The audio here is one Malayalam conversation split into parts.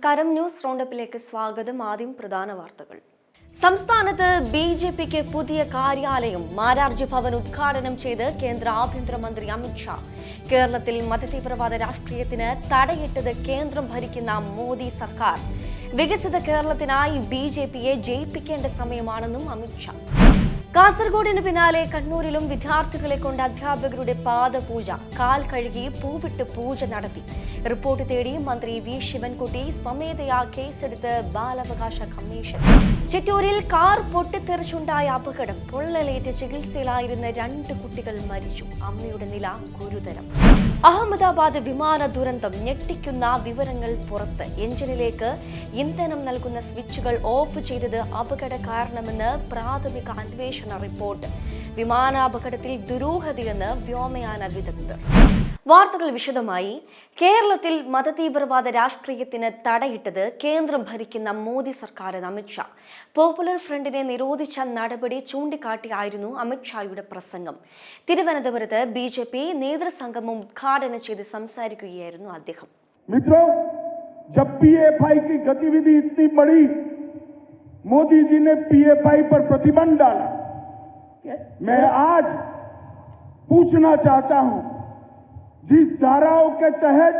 നമസ്കാരം. ന്യൂസ് റൗണ്ടപ്പിലേക്ക് സ്വാഗതം. ആദ്യം പ്രധാന വാർത്തകൾ. സംസ്ഥാനത്ത് ബിജെപിക്ക് പുതിയ കാര്യാലയം മാരാർജി ഭവൻ ഉദ്ഘാടനം ചെയ്ത് കേന്ദ്ര ആഭ്യന്തരമന്ത്രി അമിത്ഷാ. കേരളത്തിൽ മതതീവ്രവാദ രാഷ്ട്രീയത്തിന് തടയിട്ടത് കേന്ദ്രം ഭരിക്കുന്ന മോദി സർക്കാർ. വികസിത കേരളത്തിനായി ബിജെപിയെ ജയിപ്പിക്കേണ്ട സമയമാണെന്നും അമിത്ഷാ. കാസർഗോഡിന് പിന്നാലെ കണ്ണൂരിലും വിദ്യാർത്ഥികളെ കൊണ്ട് അധ്യാപകരുടെ പാദപൂജ. കാൽ കഴുകി പൂവിട്ട് പൂജ നടത്തി. റിപ്പോർട്ട് തേടി മന്ത്രി വി ശിവൻകുട്ടി സ്വമേധയാ കേസെടുത്ത് ബാലാവകാശ കമ്മീഷൻ. ചിറ്റൂരിൽ കാർ പൊട്ടിത്തെറിച്ചുണ്ടായ അപകടം. പൊള്ളലേറ്റ് ചികിത്സയിലായിരുന്ന 2 കുട്ടികൾ മരിച്ചു. അമ്മയുടെ നില ഗുരുതരം. അഹമ്മദാബാദ് വിമാന ദുരന്തം. ഞെട്ടിക്കുന്ന വിവരങ്ങൾ പുറത്ത്. എഞ്ചിനിലേക്ക് ഇന്ധനം നൽകുന്ന സ്വിച്ചുകൾ ഓഫ് ചെയ്തത് അപകട കാരണമെന്ന് പ്രാഥമിക അന്വേഷണ റിപ്പോർട്ട്. വിമാനാപകടത്തിൽ ദുരൂഹതയെന്ന് വ്യോമയാന വിദഗ്ധർ. വാർത്തകൾ വിശദമായി. കേരളത്തിൽ മതതീവ്രവാദ രാഷ്ട്രീയത്തിന് തടയിട്ടത് കേന്ദ്രം ഭരിക്കുന്ന മോദി സർക്കാർ. അമിത്ഷാ. പോപ്പുലർ ഫ്രണ്ടിനെ നിരോധിച്ച നടപടി ചൂണ്ടിക്കാട്ടിയായിരുന്നു അമിത്ഷായുടെ പ്രസംഗം. തിരുവനന്തപുരത്ത് ബിജെപി നേതൃസംഗമം ഉദ്ഘാടനം ചെയ്ത് സംസാരിക്കുകയായിരുന്നു അദ്ദേഹം. मित्रों, जब पीएफआई की गतिविधि इतनी बढ़ी, मोदी जी ने पीएफआई पर प्रतिबंध डाला। मैं आज पूछना चाहता हूं, जिस धाराओं के तहत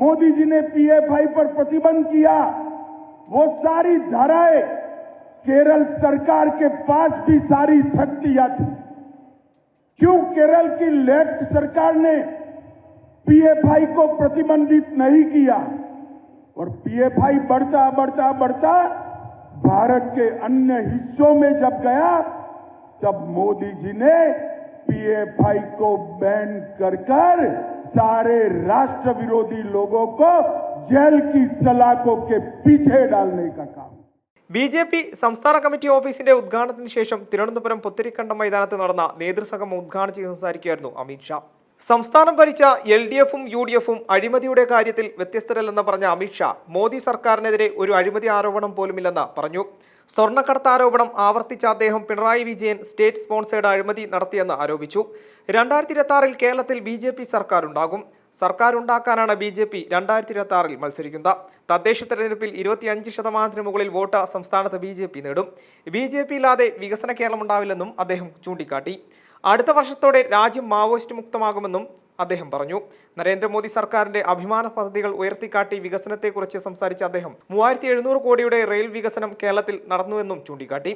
मोदी जी ने पीएफआई पर प्रतिबंध किया, वो सारी धाराएं केरल सरकार के पास भी सारी शक्तियां थी। क्यों केरल की लेफ्ट सरकार ने पीएफआई को प्रतिबंधित नहीं किया? और पीएफआई बढ़ता बढ़ता बढ़ता भारत के अन्य हिस्सों में जब गया, तब मोदी जी ने पीएफआई को बैन कर सारे राष्ट्र विरोधी लोगों को जेल की सलाखों के पीछे डालने का काम. ബിജെപി സംസ്ഥാന കമ്മിറ്റി ഓഫീസിന്റെ ഉദ്ഘാടനത്തിന് ശേഷം തിരുവനന്തപുരം പുത്തരിക്കണ്ടം മൈതാനത്ത് നടന്ന നേതൃസംഗമം ഉദ്ഘാടനം ചെയ്ത് സംസാരിക്കുകയായിരുന്നു അമിത്ഷാ. സംസ്ഥാനം ഭരിച്ച LDFും UDFും അഴിമതിയുടെ കാര്യത്തിൽ വ്യത്യസ്തരല്ലെന്ന് പറഞ്ഞ അമിത്ഷാ മോദി സർക്കാരിനെതിരെ ഒരു അഴിമതി ആരോപണം പോലുമില്ലെന്ന് പറഞ്ഞു. സ്വർണ്ണക്കടത്ത് ആരോപണം ആവർത്തിച്ച അദ്ദേഹം പിണറായി വിജയൻ സ്റ്റേറ്റ് സ്പോൺസേഡ് അഴിമതി നടത്തിയെന്ന് ആരോപിച്ചു. 2026 കേരളത്തിൽ BJP സർക്കാർ ഉണ്ടാകും. സർക്കാർ ഉണ്ടാക്കാനാണ് BJP 2026 മത്സരിക്കുന്നത്. തദ്ദേശ തെരഞ്ഞെടുപ്പിൽ 25% മുകളിൽ വോട്ട് സംസ്ഥാനത്ത് BJP നേടും. BJP ഇല്ലാതെ വികസന കേരളം ഉണ്ടാവില്ലെന്നും അദ്ദേഹം ചൂണ്ടിക്കാട്ടി. അടുത്ത വർഷത്തോടെ രാജ്യം മാവോയിസ്റ്റ് മുക്തമാകുമെന്നും അദ്ദേഹം പറഞ്ഞു. നരേന്ദ്രമോദി സർക്കാരിന്റെ അഭിമാന പദ്ധതികൾ ഉയർത്തിക്കാട്ടി വികസനത്തെക്കുറിച്ച് സംസാരിച്ച അദ്ദേഹം 3700 കോടിയുടെ റെയിൽ വികസനം കേരളത്തിൽ നടന്നുവെന്നും ചൂണ്ടിക്കാട്ടി.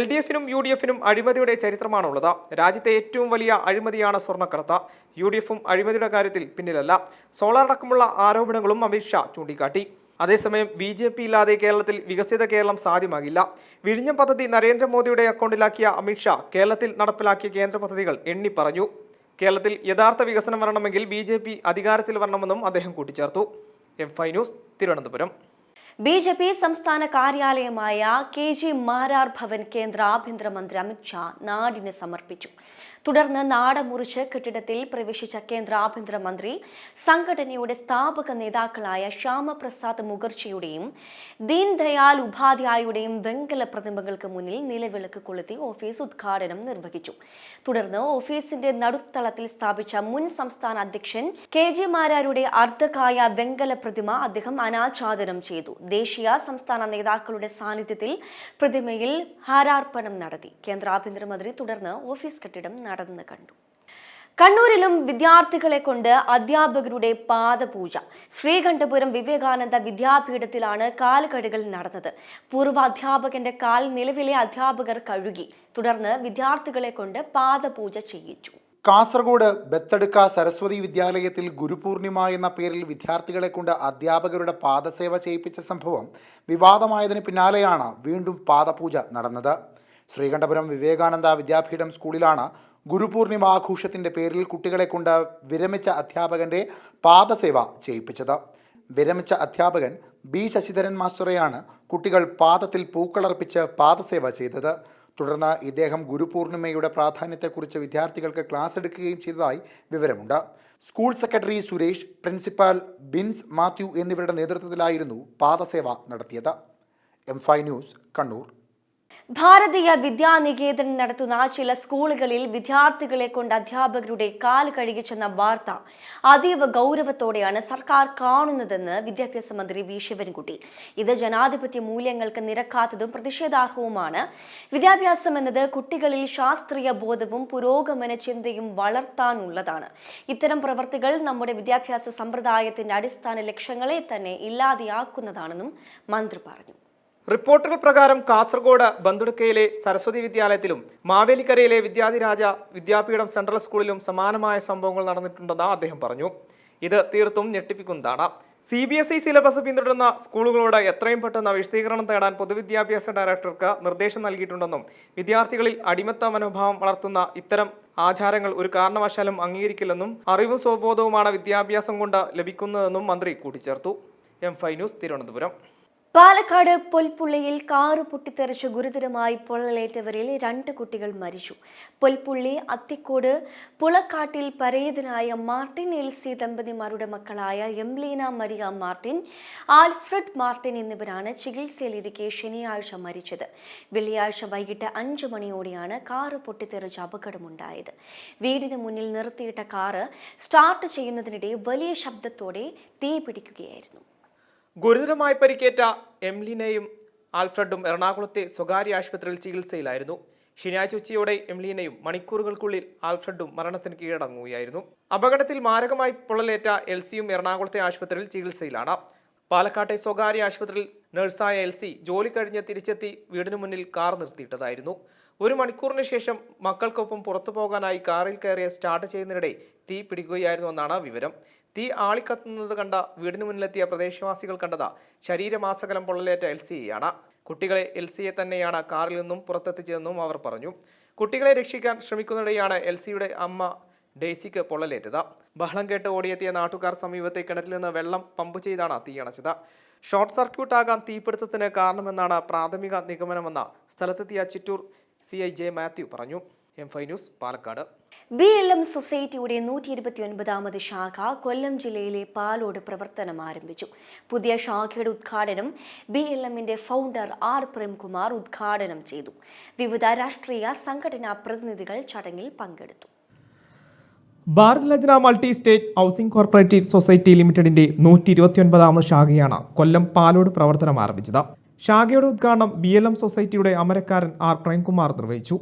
LDFിനും UDFിനും അഴിമതിയുടെ ചരിത്രമാണുള്ളത്. രാജ്യത്തെ ഏറ്റവും വലിയ അഴിമതിയാണ് സ്വർണ്ണക്കടത്ത്. UDFും അഴിമതിയുടെ കാര്യത്തിൽ പിന്നിലല്ല. സോളാർ അടക്കമുള്ള ആരോപണങ്ങളും അമിത്ഷാ ചൂണ്ടിക്കാട്ടി. അതേസമയം BJP ഇല്ലാതെ കേരളത്തിൽ വികസിത കേരളം സാധ്യമാകില്ല. വിഴിഞ്ഞം പദ്ധതി നരേന്ദ്രമോദിയുടെ അക്കൗണ്ടിലാക്കിയ അമിത്ഷാ കേരളത്തിൽ നടപ്പിലാക്കിയ കേന്ദ്ര പദ്ധതികൾ എണ്ണി പറഞ്ഞു. കേരളത്തിൽ യഥാർത്ഥ വികസനം വരണമെങ്കിൽ BJP അധികാരത്തിൽ വരണമെന്നും അദ്ദേഹം കൂട്ടിച്ചേർത്തു. M5 news, Thiruvananthapuram. ബിജെപി സംസ്ഥാന കാര്യാലയമായ KG മാരാർ ഭവൻ കേന്ദ്ര ആഭ്യന്തരമന്ത്രി അമിത്ഷാ നാടിന് സമർപ്പിച്ചു. തുടർന്ന് നാട മുറിച്ച് കെട്ടിടത്തിൽ പ്രവേശിച്ച കേന്ദ്ര ആഭ്യന്തരമന്ത്രി സംഘടനയുടെ സ്ഥാപക നേതാക്കളായ ശ്യാമപ്രസാദ് മുഖർജിയുടെയും ദീൻ ദയാൽ ഉപാധ്യായയുടെയും വെങ്കല പ്രതിമകൾക്ക് മുന്നിൽ നിലവിളക്ക് കൊളുത്തി ഓഫീസ് ഉദ്ഘാടനം നിർവഹിച്ചു. തുടർന്ന് ഓഫീസിന്റെ നടുത്തളത്തിൽ സ്ഥാപിച്ച മുൻ സംസ്ഥാന അധ്യക്ഷൻ KG മാരാരുടെ അർദ്ധകായ വെങ്കല പ്രതിമ അദ്ദേഹം അനാച്ഛാദനം ചെയ്തു. ദേശീയ സംസ്ഥാന നേതാക്കളുടെ സാന്നിധ്യത്തിൽ പ്രതിമയിൽ ഹാരാർപ്പണം നടത്തി. കേന്ദ്ര ആഭ്യന്തരമന്ത്രി തുടർന്ന് ഓഫീസ് കെട്ടിടം നടന്നു കണ്ടു. കണ്ണൂരിലും വിദ്യാർത്ഥികളെ കൊണ്ട് അധ്യാപകരുടെ പാദപൂജ. ശ്രീകണ്ഠപുരം വിവേകാനന്ദ വിദ്യാപീഠത്തിലാണ് കാൽകഴുകൽ നടന്നത്. പൂർവ്വ അധ്യാപകന്റെ കാൽ നിലവിലെ അധ്യാപകർ കഴുകി. തുടർന്ന് വിദ്യാർത്ഥികളെ കൊണ്ട് പാദപൂജ ചെയ്യിച്ചു. കാസർഗോഡ് ബത്തടുക്ക സരസ്വതി വിദ്യാലയത്തിൽ ഗുരുപൂർണിമ എന്ന പേരിൽ വിദ്യാർത്ഥികളെ കൊണ്ട് അധ്യാപകരുടെ പാദസേവ ചെയ്യിപ്പിച്ച സംഭവം വിവാദമായതിന് പിന്നാലെയാണ് വീണ്ടും പാദപൂജ നടന്നത്. ശ്രീകണ്ഠപുരം വിവേകാനന്ദ വിദ്യാപീഠം സ്കൂളിലാണ് ഗുരുപൂർണിമ ആഘോഷത്തിന്റെ പേരിൽ കുട്ടികളെ കൊണ്ട് വിരമിച്ച അധ്യാപകന്റെ പാദസേവ ചെയ്യിപ്പിച്ചത്. വിരമിച്ച അധ്യാപകൻ B ശശിധരൻ മാസ്റ്ററെയാണ് കുട്ടികൾ പാദത്തിൽ പൂക്കളർപ്പിച്ച് പാദസേവ ചെയ്തത്. തുടർന്ന് ഇദ്ദേഹം ഗുരുപൂർണിമയുടെ പ്രാധാന്യത്തെക്കുറിച്ച് വിദ്യാർത്ഥികൾക്ക് ക്ലാസ് എടുക്കുകയും ചെയ്തതായി വിവരമുണ്ട്. School secretary Suresh, principal Bins Mathew എന്നിവരുടെ നേതൃത്വത്തിലായിരുന്നു പാദസേവ നടത്തിയത്. M5 news, Kannur. ഭാരതീയ വിദ്യാനികേതൻ നടത്തുന്ന ചില സ്കൂളുകളിൽ വിദ്യാർത്ഥികളെ കൊണ്ട് അധ്യാപകരുടെ കാൽ കഴുകിച്ചെന്ന വാർത്ത അതീവ ഗൗരവത്തോടെയാണ് സർക്കാർ കാണുന്നതെന്ന് വിദ്യാഭ്യാസ മന്ത്രി വി ശിവൻകുട്ടി. ഇത് ജനാധിപത്യ മൂല്യങ്ങൾക്ക് നിരക്കാത്തതും പ്രതിഷേധാർഹവുമാണ്. വിദ്യാഭ്യാസം എന്നത് കുട്ടികളിൽ ശാസ്ത്രീയ ബോധവും പുരോഗമന ചിന്തയും വളർത്താനുള്ളതാണ്. ഇത്തരം പ്രവൃത്തികൾ നമ്മുടെ വിദ്യാഭ്യാസ സമ്പ്രദായത്തിന്റെ അടിസ്ഥാന ലക്ഷ്യങ്ങളെ തന്നെ ഇല്ലാതെയാക്കുന്നതാണെന്നും മന്ത്രി പറഞ്ഞു. റിപ്പോർട്ടുകൾ പ്രകാരം കാസർഗോഡ് ബന്തുടുക്കയിലെ സരസ്വതി വിദ്യാലയത്തിലും മാവേലിക്കരയിലെ വിദ്യാധിരാജ വിദ്യാപീഠം സെൻട്രൽ സ്കൂളിലും സമാനമായ സംഭവങ്ങൾ നടന്നിട്ടുണ്ടെന്ന് അദ്ദേഹം പറഞ്ഞു. ഇത് തീർത്തും ഞെട്ടിപ്പിക്കുന്നതാണ്. CBSE സിലബസ് പിന്തുടരുന്ന സ്കൂളുകളോട് എത്രയും പെട്ടെന്ന് വിശദീകരണം തേടാൻ പൊതുവിദ്യാഭ്യാസ ഡയറക്ടർക്ക് നിർദ്ദേശം നൽകിയിട്ടുണ്ടെന്നും വിദ്യാർത്ഥികളിൽ അടിമത്ത മനോഭാവം വളർത്തുന്ന ഇത്തരം ആചാരങ്ങൾ ഒരു കാരണവശാലും അംഗീകരിക്കില്ലെന്നും അറിവും സ്വബോധവുമാണ് വിദ്യാഭ്യാസം കൊണ്ട് ലഭിക്കുന്നതെന്നും മന്ത്രി കൂട്ടിച്ചേർത്തു. M5 news, Thiruvananthapuram. പാലക്കാട് പൊൽപ്പുള്ളിയിൽ കാറ് പൊട്ടിത്തെറിച്ച് ഗുരുതരമായി പൊള്ളലേറ്റവരിൽ 2 കുട്ടികൾ മരിച്ചു. പൊൽപ്പുള്ളി അത്തിക്കോട് പുളക്കാട്ടിൽ പരേതനായ മാർട്ടിൻ എൽസി ദമ്പതിമാരുടെ മക്കളായ എംലീന മരിയ മാർട്ടിൻ, ആൽഫ്രഡ് മാർട്ടിൻ എന്നിവരാണ് ചികിത്സയിലിരിക്കെ ശനിയാഴ്ച മരിച്ചത്. വെള്ളിയാഴ്ച വൈകിട്ട് 5 മണിയോടെയാണ് കാറ് പൊട്ടിത്തെറിച്ച് അപകടമുണ്ടായത്. വീടിന് മുന്നിൽ നിർത്തിയിട്ട കാറ് സ്റ്റാർട്ട് ചെയ്യുന്നതിനിടെ വലിയ ശബ്ദത്തോടെ തീ പിടിക്കുകയായിരുന്നു. ഗുരുതരമായി പരിക്കേറ്റ എംലീനയും ആൽഫ്രഡും എറണാകുളത്തെ സ്വകാര്യ ആശുപത്രിയിൽ ചികിത്സയിലായിരുന്നു. ശനിയാഴ്ച ഉച്ചയോടെ എംലീനയും മണിക്കൂറുകൾക്കുള്ളിൽ ആൽഫ്രഡും മരണത്തിന് കീഴടങ്ങുകയായിരുന്നു. അപകടത്തിൽ മാരകമായി പൊള്ളലേറ്റ എൽസിയും എറണാകുളത്തെ ആശുപത്രിയിൽ ചികിത്സയിലാണ്. പാലക്കാട്ടെ സ്വകാര്യ ആശുപത്രിയിൽ നഴ്സായ എൽസി ജോലി കഴിഞ്ഞ് തിരിച്ചെത്തി വീടിന് മുന്നിൽ കാർ നിർത്തിയിട്ടതായിരുന്നു. 1 മണിക്കൂറിന് ശേഷം മക്കൾക്കൊപ്പം പുറത്തു പോകാനായി കാറിൽ കയറിയ സ്റ്റാർട്ട് ചെയ്യുന്നതിനിടെ തീ പിടിക്കുകയായിരുന്നുവെന്നാണ് വിവരം. തീ ആളിക്കത്തുന്നത് കണ്ട വീടിന് മുന്നിലെത്തിയ പ്രദേശവാസികൾ കണ്ടത് ശരീരമാസകലം പൊള്ളലേറ്റ എൽസിയെയാണ്. കുട്ടികളെ എൽസിയെ തന്നെയാണ് കാറിൽ നിന്നും പുറത്തെത്തിച്ചതെന്നും അവർ പറഞ്ഞു. കുട്ടികളെ രക്ഷിക്കാൻ ശ്രമിക്കുന്നതിടെയാണ് എൽസിയുടെ അമ്മ ഡെയ്സിക്ക് പൊള്ളലേറ്റത്. ബഹളം കേട്ട് ഓടിയെത്തിയ നാട്ടുകാർ സമീപത്തെ കിണറ്റിൽ നിന്ന് വെള്ളം പമ്പ് ചെയ്താണ് തീയണച്ചത്. ഷോർട്ട് സർക്യൂട്ട് ആകാൻ തീപിടുത്തത്തിന് കാരണമെന്നാണ് പ്രാഥമിക നിഗമനമെന്ന് സ്ഥലത്തെത്തിയ ചിറ്റൂർ CI J മാത്യു പറഞ്ഞു. M5 news, Palakkad. BLM സൊസൈറ്റിയുടെ 129ാമത് ശാഖ കൊല്ലം ജില്ലയിലെ പാലോട് പ്രവർത്തനം ആരംഭിച്ചു. പുതിയ ശാഖയുടെ ഉദ്ഘാടനം BLMന്റെ ഫൗണ്ടർ R പ്രേംകുമാർ ഉദ്ഘാടനം ചെയ്തു. വിവിധ രാഷ്ട്രീയ സംഘടനാ പ്രതിനിധികൾ ചടങ്ങിൽ പങ്കെടുത്തു. Bharat Lajna multi state housing cooperative society ലിമിറ്റഡിന്റെ 129ാമത് ശാഖയാണ് കൊല്ലം പാലോട് പ്രവർത്തനം ആരംഭിച്ചത്. ശാഖയുടെ ഉദ്ഘാടനം BLM സൊസൈറ്റിയുടെ അമരക്കാരൻ R പ്രേംകുമാർ നിർവഹിച്ചു.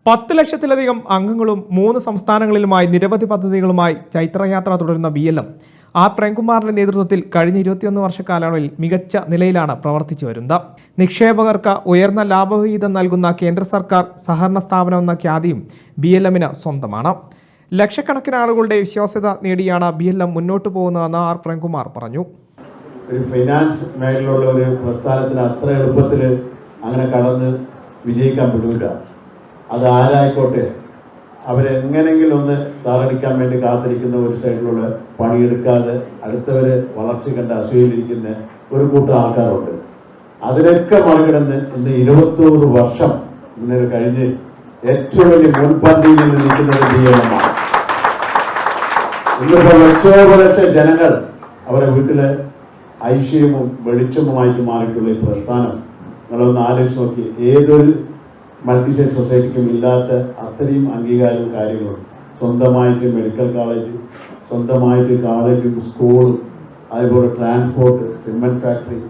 പത്ത് ലക്ഷത്തിലധികം അംഗങ്ങളും 3 സംസ്ഥാനങ്ങളിലുമായി നിരവധി പദ്ധതികളുമായി ചൈത്രയാത്ര തുടരുന്ന BLM R പ്രേംകുമാറിന്റെ നേതൃത്വത്തിൽ കഴിഞ്ഞ 21 വർഷക്കാലയളവിൽ മികച്ച നിലയിലാണ് പ്രവർത്തിച്ചു വരുന്നത്. നിക്ഷേപകർക്ക് ഉയർന്ന ലാഭവിഹിതം നൽകുന്ന കേന്ദ്ര സർക്കാർ സഹകരണ സ്ഥാപനം എന്ന ഖ്യാതിയും BLMന് സ്വന്തമാണ്. ലക്ഷക്കണക്കിന് ആളുകളുടെ വിശ്വാസ്യത നേടിയാണ് BLM മുന്നോട്ട് പോകുന്നതെന്ന് R പ്രേംകുമാർ പറഞ്ഞു. ഒരു ഫൈനാൻസ് മേഖലയിലുള്ള ഒരു പ്രസ്ഥാനത്തിന് അത്ര എളുപ്പത്തിൽ അങ്ങനെ കടന്ന് വിജയിക്കാൻ പറ്റില്ല. അത് ആരായിക്കോട്ടെ, അവരെങ്ങനെങ്കിലും ഒന്ന് താറടിക്കാൻ വേണ്ടി കാത്തിരിക്കുന്ന ഒരു സൈഡിലുള്ള പണിയെടുക്കാതെ അടുത്തവർ വളർച്ച കണ്ട് അസൂയയിലിരിക്കുന്ന ഒരു കൂട്ടം ആൾക്കാരുണ്ട്. അതിനൊക്കെ മറികടന്ന് ഇന്ന് 21 വർഷം മുന്നേ കഴിഞ്ഞ് ഏറ്റവും വലിയ മുൻപന്തിയിൽ നിൽക്കുന്നത് BLM ആണ്. ഇന്നിപ്പോൾ ലക്ഷോപലക്ഷം ജനങ്ങൾ അവരെ വീട്ടിലെ ഐശ്വര്യവും വെളിച്ചമുമായിട്ട് മാറിയിട്ടുള്ള ഈ പ്രസ്ഥാനം നിങ്ങളൊന്ന് ആലോചിച്ച് നോക്കി. ഏതൊരു മൾട്ടി സ്റ്റേറ്റ് സൊസൈറ്റിക്കും ഇല്ലാത്ത അത്രയും അംഗീകാരവും കാര്യങ്ങളും. സ്വന്തമായിട്ട് മെഡിക്കൽ കോളേജ്, സ്വന്തമായിട്ട് കോളേജും സ്കൂളും, അതുപോലെ ട്രാൻസ്പോർട്ട്, സിമെൻറ്റ് ഫാക്ടറി,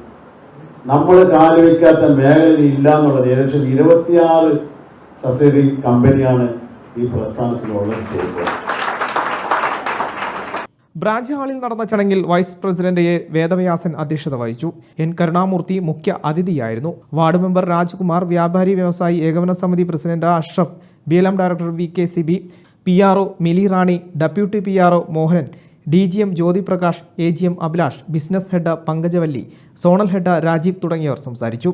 നമ്മൾ കാലുവയ്ക്കാത്ത മേഖലയിൽ ഇല്ല എന്നുള്ളത്. ഏകദേശം 26 സബ്സിഡി കമ്പനിയാണ് ഈ പ്രസ്ഥാനത്തിനുള്ളത്. ബ്രാഞ്ച് ഹാളിൽ നടന്ന ചടങ്ങിൽ വൈസ് പ്രസിഡന്റ് A വേദവ്യാസൻ അധ്യക്ഷത വഹിച്ചു. N കരുണാമൂർത്തി മുഖ്യ അതിഥിയായിരുന്നു. വാർഡ് മെമ്പർ രാജ്കുമാർ, വ്യാപാരി വ്യവസായി ഏകോപന സമിതി president Ashraf, BLM director VK Sibi, PRO Mili Rani, deputy PRO Mohanan, DGM Jyothi Prakash, AGM Abhilash, business head Pankajavalli, zonal head Rajeev തുടങ്ങിയവർ സംസാരിച്ചു.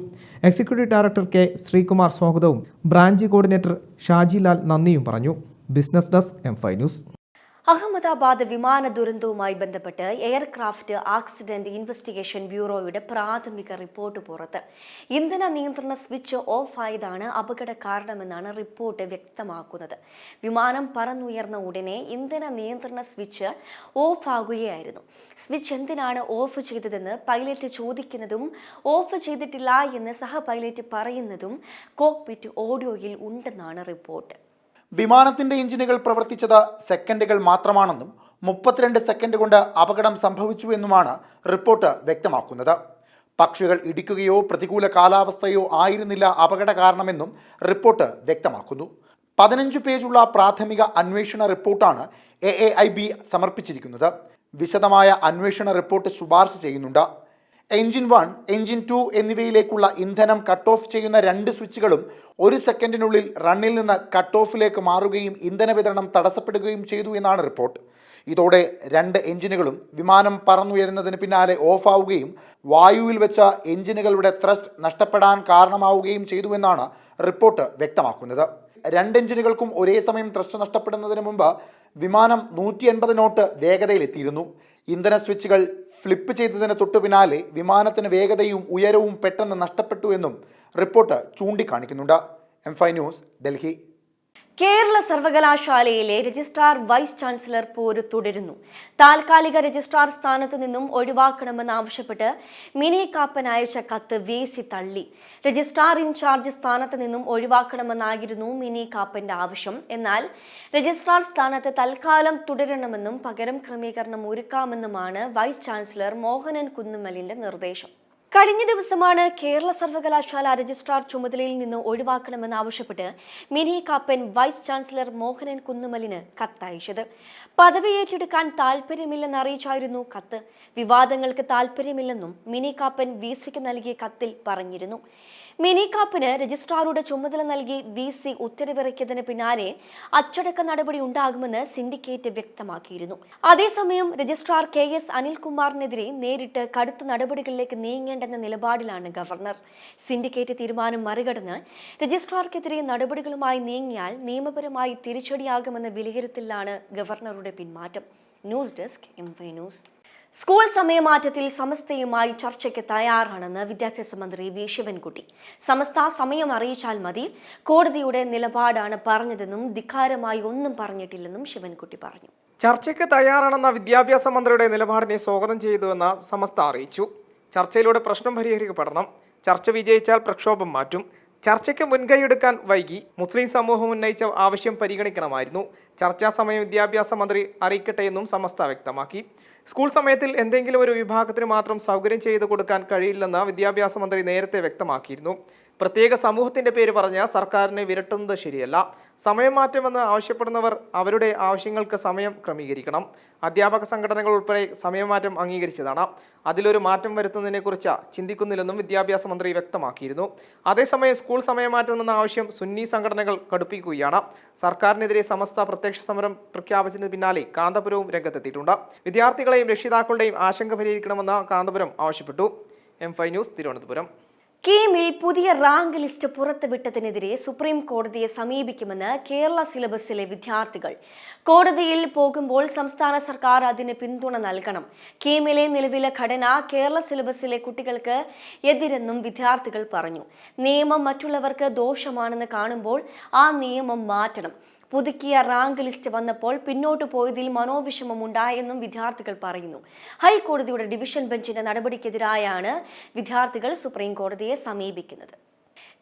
എക്സിക്യൂട്ടീവ് ഡയറക്ടർ K ശ്രീകുമാർ സ്വാഗതവും ബ്രാഞ്ച് കോർഡിനേറ്റർ ഷാജിലാൽ നന്ദിയും പറഞ്ഞു. Business desk, M5 news. Ahmedabad വിമാന ദുരന്തവുമായി ബന്ധപ്പെട്ട് എയർക്രാഫ്റ്റ് ആക്സിഡന്റ് ഇൻവെസ്റ്റിഗേഷൻ ബ്യൂറോയുടെ പ്രാഥമിക റിപ്പോർട്ട് പുറത്ത്. ഇന്ധന നിയന്ത്രണ സ്വിച്ച് ഓഫ് ആയതാണ് അപകട കാരണമെന്നാണ് റിപ്പോർട്ട് വ്യക്തമാക്കുന്നത്. വിമാനം പറന്നുയർന്ന ഉടനെ ഇന്ധന നിയന്ത്രണ സ്വിച്ച് ഓഫ് ആകുകയായിരുന്നു. സ്വിച്ച് എന്തിനാണ് ഓഫ് ചെയ്തതെന്ന് പൈലറ്റ് ചോദിക്കുന്നതും ഓഫ് ചെയ്തിട്ടില്ല എന്ന് സഹ പൈലറ്റ് പറയുന്നതും കോക്പിറ്റ് ഓഡിയോയിൽ ഉണ്ടെന്നാണ് റിപ്പോർട്ട്. വിമാനത്തിന്റെ എഞ്ചിനുകൾ പ്രവർത്തിച്ചത് സെക്കൻഡുകൾ മാത്രമാണെന്നും 32 സെക്കൻഡ് കൊണ്ട് അപകടം സംഭവിച്ചു എന്നുമാണ് റിപ്പോർട്ട് വ്യക്തമാക്കുന്നത്. പക്ഷികൾ ഇടിക്കുകയോ പ്രതികൂല കാലാവസ്ഥയോ ആയിരുന്നില്ല അപകട കാരണമെന്നും റിപ്പോർട്ട് വ്യക്തമാക്കുന്നു. 15 പേജുള്ള പ്രാഥമിക അന്വേഷണ റിപ്പോർട്ടാണ് AAIB സമർപ്പിച്ചിരിക്കുന്നത്. വിശദമായ അന്വേഷണ റിപ്പോർട്ട് ശുപാർശ ചെയ്യുന്നുണ്ട്. എഞ്ചിൻ 1, എഞ്ചിൻ 2 എന്നിവയിലേക്കുള്ള ഇന്ധനം കട്ട് ഓഫ് ചെയ്യുന്ന 2 സ്വിച്ചുകളും 1 സെക്കൻഡിനുള്ളിൽ റണ്ണിൽ നിന്ന് കട്ട് ഓഫിലേക്ക് മാറുകയും ഇന്ധന വിതരണം തടസ്സപ്പെടുകയും ചെയ്തു എന്നാണ് റിപ്പോർട്ട്. ഇതോടെ 2 എഞ്ചിനുകളും വിമാനം പറന്നുയരുന്നതിന് പിന്നാലെ ഓഫാവുകയും വായുവിൽ വെച്ച എഞ്ചിനുകളുടെ ത്രസ്റ്റ് നഷ്ടപ്പെടാൻ കാരണമാവുകയും ചെയ്തുവെന്നാണ് റിപ്പോർട്ട് വ്യക്തമാക്കുന്നത്. 2 എഞ്ചിനുകൾക്കും ഒരേ സമയം ത്രസ്റ്റ് നഷ്ടപ്പെടുന്നതിന് മുമ്പ് വിമാനം 180 നോട്ട് വേഗതയിലെത്തിയിരുന്നു. ഇന്ധന സ്വിച്ചുകൾ ഫ്ലിപ്പ് ചെയ്തതിന് തൊട്ടു പിന്നാലെ വിമാനത്തിന് വേഗതയും ഉയരവും പെട്ടെന്ന് നഷ്ടപ്പെട്ടു എന്നും റിപ്പോർട്ട് ചൂണ്ടിക്കാണിക്കുന്നുണ്ട്. M5 news, Delhi. കേരള സർവകലാശാലയിലെ രജിസ്ട്രാർ വൈസ് ചാൻസലർ പോര് തുടരുന്നു. താൽക്കാലിക രജിസ്ട്രാർ സ്ഥാനത്ത് നിന്നും ഒഴിവാക്കണമെന്നാവശ്യപ്പെട്ട് മിനി കാപ്പൻ അയച്ച കത്ത് VC തള്ളി. രജിസ്ട്രാർ ഇൻചാർജ് സ്ഥാനത്ത് നിന്നും ഒഴിവാക്കണമെന്നായിരുന്നു മിനി കാപ്പന്റെ ആവശ്യം. എന്നാൽ രജിസ്ട്രാർ സ്ഥാനത്ത് തൽക്കാലം തുടരണമെന്നും പകരം ക്രമീകരണം ഒരുക്കാമെന്നുമാണ് വൈസ് ചാൻസലർ മോഹനൻ കുന്നുമ്മലിന്റെ നിർദ്ദേശം. കഴിഞ്ഞ ദിവസമാണ് കേരള സർവകലാശാല രജിസ്ട്രാർ ചുമതലയിൽ നിന്ന് ഒഴിവാക്കണമെന്നാവശ്യപ്പെട്ട് മിനി കാപ്പൻ വൈസ് ചാൻസലർ മോഹനൻ കുന്നുമ്മലിന് കത്തയച്ചത്. പദവി ഏറ്റെടുക്കാൻ താൽപ്പര്യമില്ലെന്ന് അറിയിച്ചായിരുന്നു കത്ത്. വിവാദങ്ങൾക്ക് താൽപ്പര്യമില്ലെന്നും മിനി കാപ്പൻ VCക്ക് നൽകിയ കത്തിൽ പറഞ്ഞിരുന്നു. മിനി കാപ്പന് രജിസ്ട്രാറുടെ ചുമതല നൽകി VC ഉത്തരവിറക്കിയതിന് പിന്നാലെ അച്ചടക്ക നടപടി ഉണ്ടാകുമെന്ന് സിൻഡിക്കേറ്റ് വ്യക്തമാക്കിയിരുന്നു. അതേസമയം രജിസ്ട്രാർ KS അനിൽകുമാറിനെതിരെ നേരിട്ട് കടുത്ത നടപടികളിലേക്ക് നീങ്ങേണ്ടെന്ന നിലപാടിലാണ് ഗവർണർ. സിൻഡിക്കേറ്റ് തീരുമാനം മറികടന്ന് രജിസ്ട്രാർക്കെതിരെ നടപടികളുമായി നീങ്ങിയാൽ നിയമപരമായി തിരിച്ചടിയാകുമെന്ന വിലയിരുത്തലിലാണ് ഗവർണറുടെ പിന്മാറ്റം. News desk M5 news. School സമയമാറ്റത്തിൽ സമസ്തയുമായി ചർച്ചയ്ക്ക് തയ്യാറാണെന്ന് വിദ്യാഭ്യാസ മന്ത്രി V ശിവൻകുട്ടി. സമസ്ത സമയം അറിയിച്ചാൽ മതി, കോടതിയുടെ നിലപാടാണ് പറഞ്ഞതെന്നും ധിക്കാരമായി ഒന്നും പറഞ്ഞിട്ടില്ലെന്നും ശിവൻകുട്ടി പറഞ്ഞു. ചർച്ചയ്ക്ക് തയ്യാറാണെന്ന വിദ്യാഭ്യാസ മന്ത്രിയുടെ നിലപാടിനെ സ്വാഗതം ചെയ്തുവെന്ന് സമസ്ത അറിയിച്ചു. ചർച്ചയിലൂടെ പ്രശ്നം പരിഹരിക്കപ്പെടണം. ചർച്ച വിജയിച്ചാൽ പ്രക്ഷോഭം മാറ്റും. ചർച്ചയ്ക്ക് മുൻകൈയെടുക്കാൻ വൈകി. മുസ്ലിം സമൂഹം ഉന്നയിച്ച ആവശ്യം പരിഗണിക്കണമായിരുന്നു. ചർച്ചാ സമയം വിദ്യാഭ്യാസ മന്ത്രി അറിയിക്കട്ടെയെന്നും സമസ്ത വ്യക്തമാക്കി. സ്കൂൾ സമയത്തിൽ എന്തെങ്കിലും ഒരു വിഭാഗത്തിന് മാത്രം സൗകര്യം ചെയ്തു കൊടുക്കാൻ കഴിയില്ലെന്ന് വിദ്യാഭ്യാസ മന്ത്രി നേരത്തെ വ്യക്തമാക്കിയിരുന്നു. പ്രത്യേക സമൂഹത്തിന്റെ പേര് പറഞ്ഞ് സർക്കാരിനെ വിരട്ടുന്നത് ശരിയല്ല. സമയം മാറ്റമെന്ന് ആവശ്യപ്പെടുന്നവർ അവരുടെ ആവശ്യങ്ങൾക്ക് സമയം ക്രമീകരിക്കണം. അധ്യാപക സംഘടനകൾ ഉൾപ്പെടെ സമയമാറ്റം അംഗീകരിച്ചതാണ്. അതിലൊരു മാറ്റം വരുത്തുന്നതിനെക്കുറിച്ച് ചിന്തിക്കുന്നില്ലെന്നും വിദ്യാഭ്യാസ മന്ത്രി വ്യക്തമാക്കിയിരുന്നു. അതേസമയം സ്കൂൾ സമയമാറ്റം എന്ന ആവശ്യം സുന്നി സംഘടനകൾ കടുപ്പിക്കുകയാണ്. സർക്കാരിനെതിരെ സമസ്ത പ്രത്യക്ഷ സമരം പ്രഖ്യാപിച്ചതിന് പിന്നാലെ കാന്തപുരവും രംഗത്തെത്തിയിട്ടുണ്ട്. വിദ്യാർത്ഥികളെയും രക്ഷിതാക്കളുടെയും ആശങ്ക പരിഹരിക്കണമെന്ന് കാന്തപുരം ആവശ്യപ്പെട്ടു. M5 news, Thiruvananthapuram. കീമിൽ പുതിയ റാങ്ക് ലിസ്റ്റ് പുറത്തുവിട്ടതിനെതിരെ സുപ്രീം കോടതിയെ സമീപിക്കുമെന്ന് കേരള സിലബസിലെ വിദ്യാർത്ഥികൾ. കോടതിയിൽ പോകുമ്പോൾ സംസ്ഥാന സർക്കാർ അതിന് പിന്തുണ നൽകണം. കീമിലെ നിലവിലെ ഘടന കേരള സിലബസിലെ കുട്ടികൾക്ക് എതിരെന്നും വിദ്യാർത്ഥികൾ പറഞ്ഞു. നിയമം മറ്റുള്ളവർക്ക് ദോഷമാണെന്ന് കാണുമ്പോൾ ആ നിയമം മാറ്റണം. പുതുക്കിയ റാങ്ക് ലിസ്റ്റ് വന്നപ്പോൾ പിന്നോട്ടു പോയതിൽ മനോവിഷമം ഉണ്ടായെന്നും വിദ്യാർത്ഥികൾ പറയുന്നു. ഹൈക്കോടതിയുടെ ഡിവിഷൻ ബെഞ്ചിന്റെ നടപടിക്കെതിരായാണ് വിദ്യാർത്ഥികൾ സുപ്രീം കോടതിയെ സമീപിക്കുന്നത്.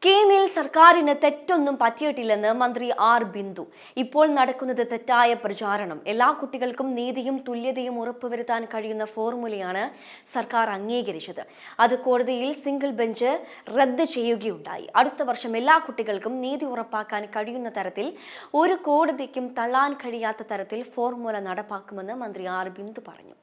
കീമിൽ സർക്കാരിന് തെറ്റൊന്നും പറ്റിയിട്ടില്ലെന്ന് മന്ത്രി R ബിന്ദു. ഇപ്പോൾ നടക്കുന്നത് തെറ്റായ പ്രചാരണം. എല്ലാ കുട്ടികൾക്കും നീതിയും തുല്യതയും ഉറപ്പുവരുത്താൻ കഴിയുന്ന ഫോർമുലയാണ് സർക്കാർ അംഗീകരിച്ചത്. അത് കോടതിയിൽ സിംഗിൾ ബെഞ്ച് റദ്ദ് ചെയ്യുകയുണ്ടായി. അടുത്ത വർഷം എല്ലാ കുട്ടികൾക്കും നീതി ഉറപ്പാക്കാൻ കഴിയുന്ന തരത്തിൽ ഒരു കോടതിക്കും തള്ളാൻ കഴിയാത്ത തരത്തിൽ ഫോർമുല നടപ്പാക്കുമെന്ന് മന്ത്രി R ബിന്ദു പറഞ്ഞു.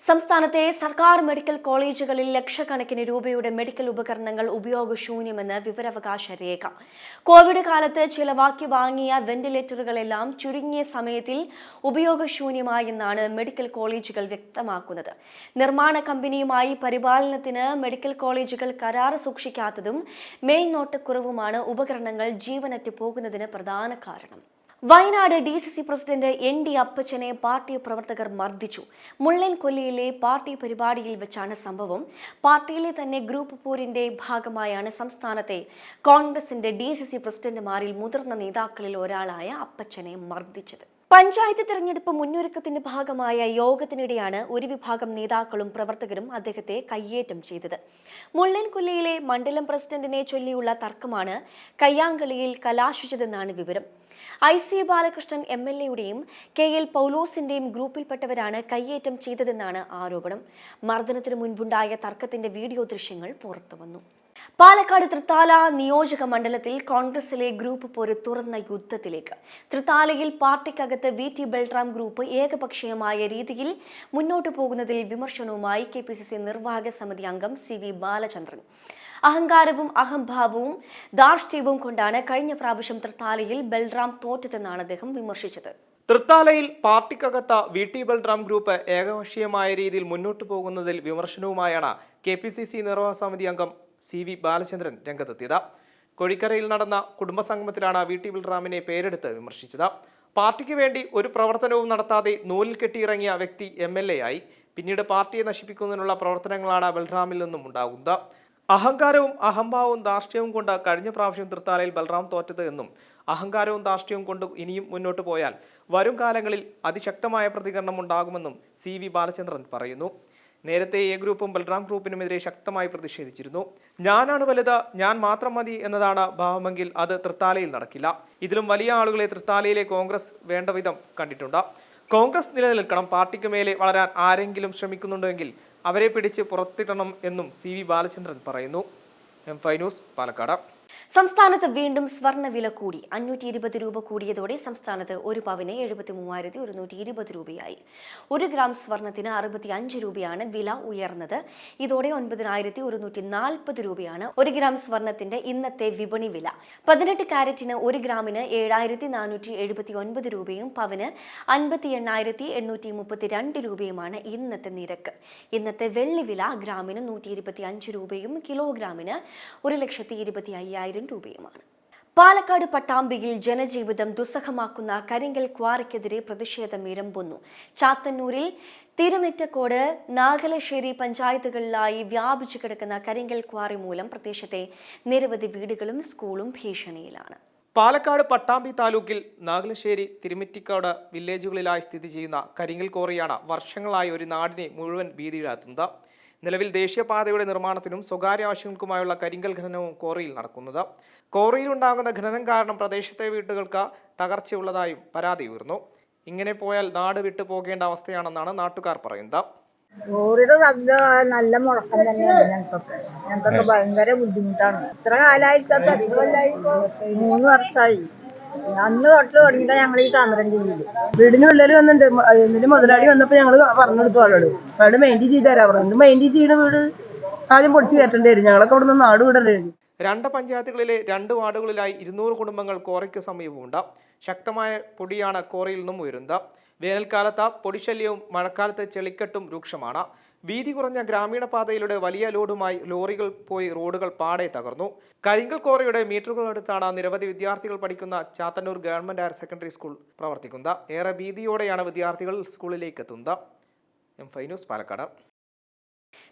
സംസ്ഥാനത്തെ സർക്കാർ മെഡിക്കൽ കോളേജുകളിൽ ലക്ഷക്കണക്കിന് രൂപയുടെ മെഡിക്കൽ ഉപകരണങ്ങൾ ഉപയോഗശൂന്യമെന്ന് വിവരാവകാശ രേഖ. കോവിഡ് കാലത്ത് ചിലവാക്കി വാങ്ങിയ വെന്റിലേറ്ററുകളെല്ലാം ചുരുങ്ങിയ സമയത്തിൽ ഉപയോഗശൂന്യമായെന്നാണ് മെഡിക്കൽ കോളേജുകൾ വ്യക്തമാക്കുന്നത്. നിർമ്മാണ കമ്പനിയുമായി പരിപാലനത്തിന് മെഡിക്കൽ കോളേജുകൾ കരാർ സൂക്ഷിക്കാത്തതും മേൽനോട്ടക്കുറവുമാണ് ഉപകരണങ്ങൾ ജീവനറ്റ് പോകുന്നതിന് പ്രധാന കാരണം. വയനാട് DCC പ്രസിഡന്റ് ND അപ്പച്ചനെ പാർട്ടി പ്രവർത്തകർ മർദ്ദിച്ചു. മുള്ളൻകൊല്ലിയിലെ പാർട്ടി പരിപാടിയിൽ വെച്ചാണ് സംഭവം. പാർട്ടിയിലെ തന്നെ ഗ്രൂപ്പ് പോരിന്റെ ഭാഗമായാണ് സംസ്ഥാനത്തെ കോൺഗ്രസിന്റെ DCC പ്രസിഡന്റുമാരിൽ മുതിർന്ന നേതാക്കളിൽ ഒരാളായ അപ്പച്ചനെ മർദ്ദിച്ചത്. പഞ്ചായത്ത് തെരഞ്ഞെടുപ്പ് മുന്നൊരുക്കത്തിന്റെ ഭാഗമായ യോഗത്തിനിടെയാണ് ഒരു വിഭാഗം നേതാക്കളും പ്രവർത്തകരും അദ്ദേഹത്തെ കയ്യേറ്റം ചെയ്തത്. മുള്ളൻകൊല്ലിയിലെ മണ്ഡലം പ്രസിഡന്റിനെ ചൊല്ലിയുള്ള തർക്കമാണ് കയ്യാങ്കളിയിൽ കലാശിച്ചതെന്നാണ് വിവരം. IC ബാലകൃഷ്ണൻ MLAയുടെയും KL പൗലോസിന്റെയും ഗ്രൂപ്പിൽപ്പെട്ടവരാണ് കയ്യേറ്റം ചെയ്തതെന്നാണ് ആരോപണം. മർദ്ദനത്തിന് മുൻപുണ്ടായ തർക്കത്തിന്റെ വീഡിയോ ദൃശ്യങ്ങൾ പുറത്തുവന്നു. പാലക്കാട് തൃത്താല നിയോജക മണ്ഡലത്തിൽ കോൺഗ്രസിലെ ഗ്രൂപ്പ് പോര് തുറന്ന യുദ്ധത്തിലേക്ക്. തൃത്താലയിൽ പാർട്ടിക്കകത്ത് VT ബൽറാം ഗ്രൂപ്പ് ഏകപക്ഷീയമായ രീതിയിൽ മുന്നോട്ടു പോകുന്നതിൽ വിമർശനവുമായി KPCC നിർവാഹക സമിതി അംഗം CV ബാലചന്ദ്രൻ. അഹങ്കാരവും അഹംഭാവവും ധാർഷ്ട്യവും കൊണ്ടാണ് കഴിഞ്ഞ പ്രാവശ്യം തൃത്താലയിൽ ബൽറാം തോറ്റതെന്നാണ് അദ്ദേഹം വിമർശിച്ചത്. തൃത്താലയിൽ പാർട്ടിക്കകത്ത VT ബൽറാം ഗ്രൂപ്പ് ഏകപക്ഷീയമായ രീതിയിൽ മുന്നോട്ടു പോകുന്നതിൽ വിമർശനവുമായാണ് KPCC നിർവാഹക സമിതി അംഗം CV ബാലചന്ദ്രൻ രംഗത്തെത്തിയത്. കോഴിക്കരയിൽ നടന്ന കുടുംബസംഗമത്തിലാണ് VT ബൽറാമിനെ പേരെടുത്ത് വിമർശിച്ചത്. പാർട്ടിക്ക് വേണ്ടി ഒരു പ്രവർത്തനവും നടത്താതെ നൂലിൽ കെട്ടിയിറങ്ങിയ വ്യക്തി MLA ആയി. പിന്നീട് പാർട്ടിയെ നശിപ്പിക്കുന്നതിനുള്ള പ്രവർത്തനങ്ങളാണ് ബൽറാമിൽ നിന്നും ഉണ്ടാകുന്നത്. അഹങ്കാരവും അഹംഭാവവും ധാർഷ്ട്യവും കൊണ്ട് കഴിഞ്ഞ പ്രാവശ്യം തൃത്താലയിൽ ബൽറാം തോറ്റത് എന്നും അഹങ്കാരവും ധാർഷ്ട്യവും കൊണ്ട് ഇനിയും മുന്നോട്ട് പോയാൽ വരും കാലങ്ങളിൽ അതിശക്തമായ പ്രതികരണം ഉണ്ടാകുമെന്നും CV ബാലചന്ദ്രൻ പറയുന്നു. നേരത്തെ A ഗ്രൂപ്പും ബൽറാം ഗ്രൂപ്പിനുമെതിരെ ശക്തമായി പ്രതിഷേധിച്ചിരുന്നു. ഞാനാണ് വലുത്, ഞാൻ മാത്രം മതി എന്നതാണ് ഭാവമെങ്കിൽ അത് തൃത്താലയിൽ നടക്കില്ല. ഇതിലും വലിയ ആളുകളെ തൃത്താലയിലെ കോൺഗ്രസ് വേണ്ട വിധം കണ്ടിട്ടുണ്ട്. കോൺഗ്രസ് നിലനിൽക്കണം, പാർട്ടിക്ക് മേലെ വളരാൻ ആരെങ്കിലും ശ്രമിക്കുന്നുണ്ടെങ്കിൽ അവരെ പിടിച്ച് പുറത്തിടണം എന്നും CV ബാലചന്ദ്രൻ പറയുന്നു. M5 news, Palakkad. സംസ്ഥാനത്ത് വീണ്ടും സ്വർണ്ണവില കൂടി. 520 രൂപ കൂടിയതോടെ സംസ്ഥാനത്ത് ഒരു പവന് 73,120 രൂപയായി. 1 ഗ്രാം സ്വർണത്തിന് 65 രൂപയാണ് വില ഉയർന്നത്. ഇതോടെ 9,140 രൂപയാണ് 1 ഗ്രാം സ്വർണത്തിന്റെ ഇന്നത്തെ വിപണി വില. 18 കാരറ്റിന് 1 ഗ്രാമിന് 7,479 രൂപയും പവന് 58,832 രൂപയുമാണ് ഇന്നത്തെ നിരക്ക്. ഇന്നത്തെ വെള്ളി വില ഗ്രാമിന് 125 രൂപയും കിലോഗ്രാമിന് 1,25,000 രൂപയുമാണ്. പാലക്കാട് പട്ടാമ്പിയിൽ ജനജീവിതം ദുസ്സഹമാക്കുന്ന കരിങ്കൽ ക്വാറിക്കെതിരെ പ്രതിഷേധം ഇരമ്പുന്നു. ചാത്തന്നൂരിൽ, തിരുമിറ്റക്കോട്, നാഗലശ്ശേരി പഞ്ചായത്തുകളിലായി വ്യാപിച്ചു കിടക്കുന്ന കരിങ്കൽ ക്വാറി മൂലം പ്രദേശത്തെ നിരവധി വീടുകളും സ്കൂളും ഭീഷണിയിലാണ്. പാലക്കാട് പട്ടാമ്പി താലൂക്കിൽ നാഗലശ്ശേരി, തിരുമിറ്റിക്കോട് വില്ലേജുകളിലായി സ്ഥിതി ചെയ്യുന്ന കരിങ്കൽ ക്വാറിയാണ് വർഷങ്ങളായി ഒരു നാടിനെ മുഴുവൻ ഭീതിയിലാക്കുന്നത്. നിലവിൽ ദേശീയപാതയുടെ നിർമ്മാണത്തിനും സ്വകാര്യ ആവശ്യങ്ങൾക്കുമായുള്ള കരിങ്കൽ ഖനനവും ക്വാറിയിൽ നടക്കുന്നത്. ക്വാറിയിലുണ്ടാകുന്ന ഖനനം കാരണം പ്രദേശത്തെ വീടുകൾക്ക് തകർച്ചയുള്ളതായും പരാതി ഉയർന്നു. ഇങ്ങനെ പോയാൽ നാട് വിട്ടു പോകേണ്ട അവസ്ഥയാണെന്നാണ് നാട്ടുകാർ പറയുന്നത്. ക്വാറിയുടെ ശബ്ദ നല്ല മുഴക്കം തന്നെയാണ്. ഞങ്ങൾക്കൊക്കെ ഭയങ്കര ബുദ്ധിമുട്ടാണ്. ഇത്ര കാലമായിട്ട് 3 വർഷമായി. അന്ന് തൊട്ട് തുടങ്ങിയിട്ടാണ് ഞങ്ങൾ ഈ സമരം ചെയ്യുന്നത്. വീടിനുള്ളിൽ വന്നിട്ട് എന്നിട്ട് മുതലാളി വന്നപ്പോ ഞങ്ങള് പറഞ്ഞെടുത്തു അവരോട് മെയിൻറ്റെയിൻ ചെയ്ത് തരാൻ പറഞ്ഞു. മെയിൻറ്റെയിൻ ചെയ്യുന്ന വീട് ആദ്യം പൊടിച്ച് കയറ്റേണ്ടി വരും. ഞങ്ങളൊക്കെ അവിടെ നിന്ന് നാട് വിടേണ്ടി. 2 പഞ്ചായത്തുകളിലെ 2 വാർഡുകളിലായി 200 കുടുംബങ്ങൾ ക്വാറിക്ക് സമീപമുണ്ട്. ശക്തമായ പൊടിയാണ് ക്വാറിയിൽ നിന്നും ഉയരുന്നത്. വേനൽക്കാലത്ത് പൊടിശല്യവും മഴക്കാലത്ത് ചെളിക്കെട്ടും രൂക്ഷമാണ്. വീതി കുറഞ്ഞ ഗ്രാമീണ പാതയിലൂടെ വലിയ ലോഡുമായി ലോറികൾ പോയി റോഡുകൾ പാടെ തകർന്നു. കരിങ്കൽ ക്വാറിയുടെ മീറ്ററുകളടുത്താണ് നിരവധി വിദ്യാർത്ഥികൾ പഠിക്കുന്ന Chathannoor government higher secondary school പ്രവർത്തിക്കുന്നത്. ഏറെ ഭീതിയോടെയാണ് വിദ്യാർത്ഥികൾ സ്കൂളിലേക്ക് എത്തുന്നത്. M5 news, Palakkad.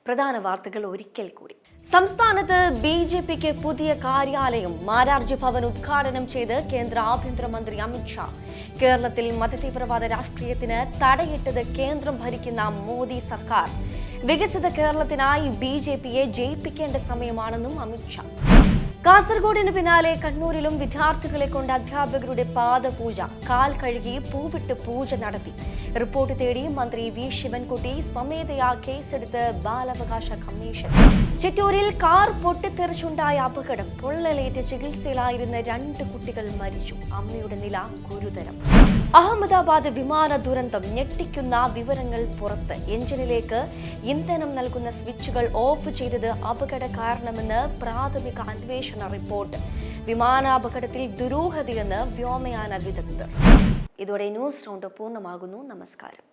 പ്രധാന വാർത്തകൾ ഒരിക്കൽ കൂടി. സംസ്ഥാനത്ത് BJPക്ക് പുതിയ കാര്യാലയം മാരാർജി ഭവൻ ഉദ്ഘാടനം ചെയ്ത് കേന്ദ്ര ആഭ്യന്തരമന്ത്രി അമിത്ഷാ. കേരളത്തിൽ മതതീവ്രവാദ രാഷ്ട്രീയത്തിന് തടയിട്ടത് കേന്ദ്രം ഭരിക്കുന്ന മോദി സർക്കാർ. വികസിത കേരളത്തിനായി BJPയെ ജയിപ്പിക്കേണ്ട സമയമാണെന്നും അമിത്ഷാ. കാസർഗോഡിന് പിന്നാലെ കണ്ണൂരിലും വിദ്യാർത്ഥികളെ കൊണ്ട് അധ്യാപകരുടെ പാദപൂജ. കാൽ കഴുകി പൂവിട്ട് പൂജ നടത്തി. റിപ്പോർട്ട് തേടി മന്ത്രി V ശിവൻകുട്ടി സ്വമേധയാ കേസെടുത്ത് ബാലാവകാശ കമ്മീഷൻ. ചിറ്റൂരിൽ കാർ പൊട്ടിത്തെറിച്ചുണ്ടായ അപകടം. പൊള്ളലേറ്റ് ചികിത്സയിലായിരുന്ന 2 കുട്ടികൾ മരിച്ചു. അമ്മയുടെ നില ഗുരുതരം. അഹമ്മദാബാദ് വിമാന ദുരന്തം. ഞെട്ടിക്കുന്ന വിവരങ്ങൾ പുറത്ത്. എഞ്ചിനിലേക്ക് ഇന്ധനം നൽകുന്ന സ്വിച്ചുകൾ ഓഫ് ചെയ്തത് അപകട കാരണമെന്ന് പ്രാഥമിക അന്വേഷണ റിപ്പോർട്ട്. വിമാനാപകടത്തിൽ ദുരൂഹതയെന്ന് വ്യോമയാന വിദഗ്ധർ. ഇതോടെ ന്യൂസ് റൗണ്ട് പൂർണ്ണമാകുന്നു. നമസ്കാരം.